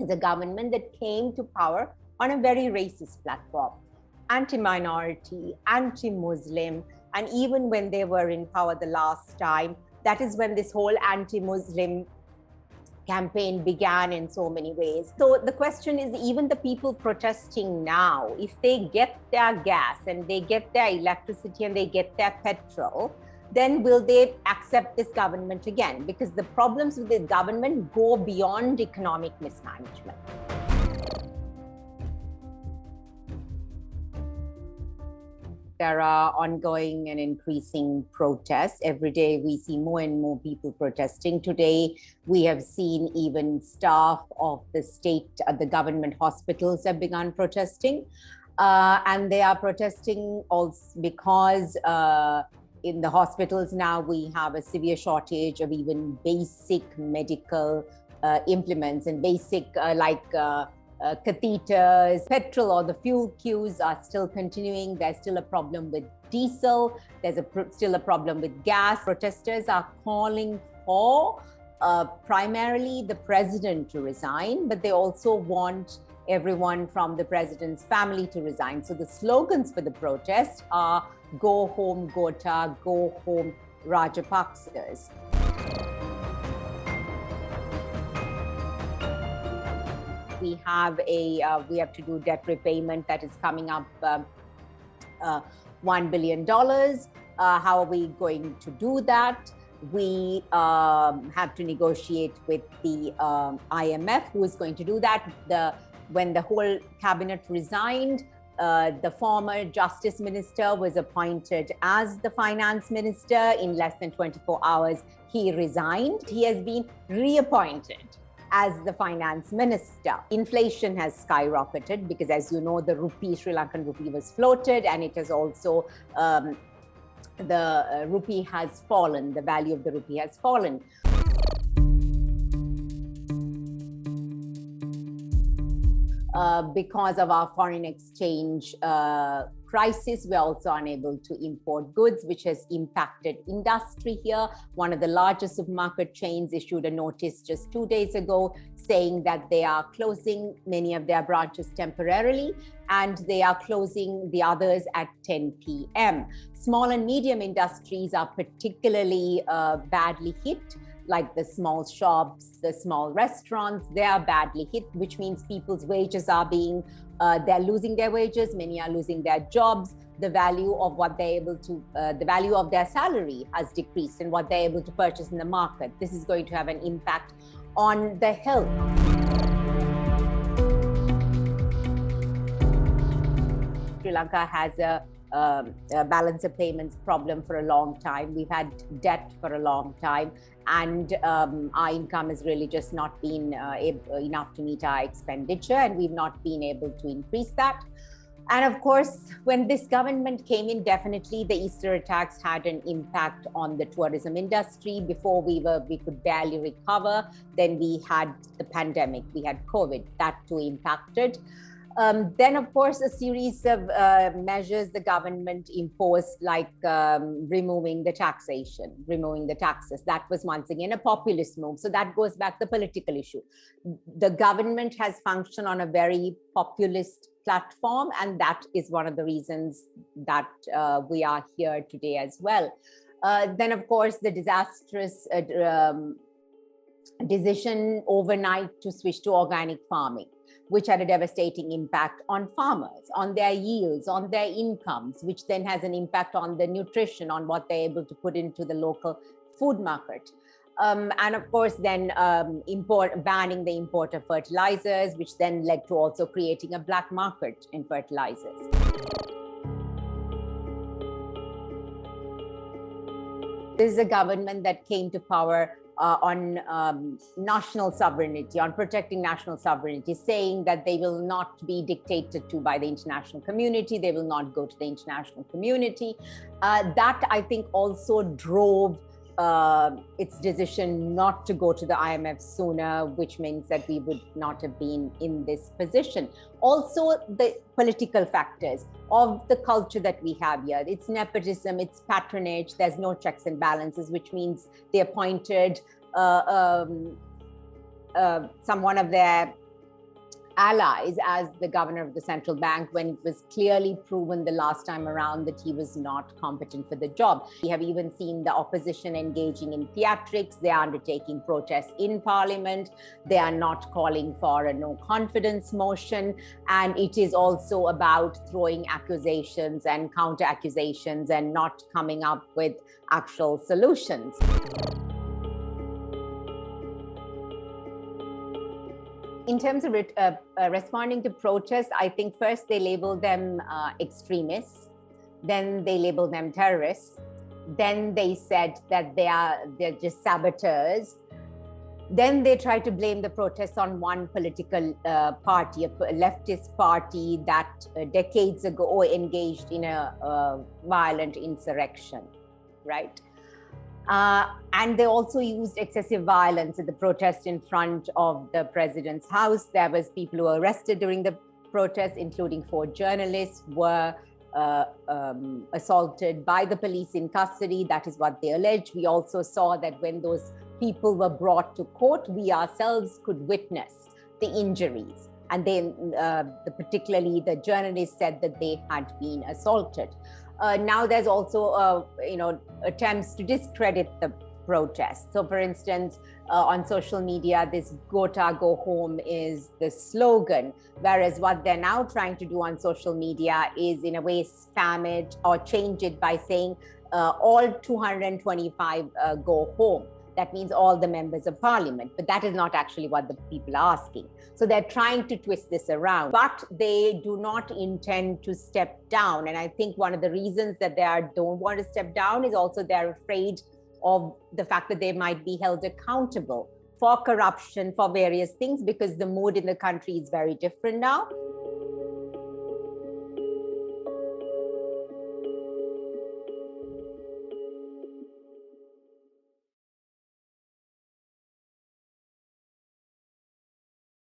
is a government that came to power on a very racist platform, anti-minority, anti-Muslim, and even when they were in power the last time, that is when this whole anti-Muslim campaign began in so many ways. So the question is, even the people protesting now, if they get their gas and they get their electricity and they get their petrol, then will they accept this government again? Because the problems with the government go beyond economic mismanagement. There are ongoing and increasing protests. Every day we see more and more people protesting. Today, we have seen even staff of the government hospitals have begun protesting. And they are protesting also because in the hospitals now we have a severe shortage of even basic medical implements and basic catheters. Petrol or the fuel queues are still continuing. There's still a problem with diesel. There's still a problem with gas. Protesters are calling for primarily the president to resign, but they also want everyone from the president's family to resign. So the slogans for the protest are "Go home Gota, go home Rajapaksas." We have to do debt repayment that is coming up $1 billion. How are we going to do that? We have to negotiate with the IMF, who is going to do that. When the whole cabinet resigned, the former justice minister was appointed as the finance minister. In less than 24 hours, he resigned. He has been reappointed as the finance minister. Inflation has skyrocketed because, as you know, the rupee, Sri Lankan rupee, was floated, and it has also, the rupee has fallen, the value of the rupee has fallen. Because of our foreign exchange crisis, we're also unable to import goods, which has impacted industry here. One of the largest supermarket chains issued a notice just 2 days ago saying that they are closing many of their branches temporarily, and they are closing the others at 10 p.m. Small and medium industries are particularly badly hit, like the small shops, the small restaurants. They are badly hit, which means people's wages are they're losing their wages. Many are losing their jobs. The value of what they're able to, the value of their salary has decreased and what they're able to purchase in the market. This is going to have an impact on the health. Sri Lanka has a balance of payments problem for a long time. We've had debt for a long time, and our income has really just not been enough to meet our expenditure, and we've not been able to increase that. And of course, when this government came in, definitely the Easter attacks had an impact on the tourism industry. Before we could barely recover. Then we had the pandemic, we had COVID, that too impacted. Then, of course, a series of measures the government imposed, like removing the taxation, removing the taxes. That was once again a populist move. So that goes back to the political issue. The government has functioned on a very populist platform, and that is one of the reasons that we are here today as well. Then, of course, the disastrous decision overnight to switch to organic farming, which had a devastating impact on farmers, on their yields, on their incomes, which then has an impact on the nutrition, on what they're able to put into the local food market. And of course, then banning the import of fertilizers, which then led to also creating a black market in fertilizers. This is a government that came to power on national sovereignty, on protecting national sovereignty, saying that they will not be dictated to by the international community. They will not go to the international community. That, I think, also drove its decision not to go to the IMF sooner, which means that we would not have been in this position. Also, the political factors of the culture that we have here. It's nepotism, it's patronage, there's no checks and balances, which means they appointed one of their allies as the governor of the central bank when it was clearly proven the last time around that he was not competent for the job. We have even seen the opposition engaging in theatrics. They are undertaking protests in parliament. They are not calling for a no confidence motion. And it is also about throwing accusations and counter accusations and not coming up with actual solutions. In terms of responding to protests, I think first they label them extremists, then they label them terrorists, then they said that they're just saboteurs. Then they try to blame the protests on one political party, a leftist party that decades ago engaged in a violent insurrection, right? And they also used excessive violence at the protest in front of the president's house. There was people who were arrested during the protest, including 4 journalists were assaulted by the police in custody. That is what they allege. We also saw that when those people were brought to court, we ourselves could witness the injuries. And then particularly the journalists said that they had been assaulted. Now there's also, attempts to discredit the protests. So for instance, on social media, this "Gota, go home" is the slogan, whereas what they're now trying to do on social media is in a way spam it or change it by saying all 225 go home. That means all the members of parliament, but that is not actually what the people are asking. So they're trying to twist this around, but they do not intend to step down. And I think one of the reasons that they don't want to step down is also they're afraid of the fact that they might be held accountable for corruption, for various things, because the mood in the country is very different now.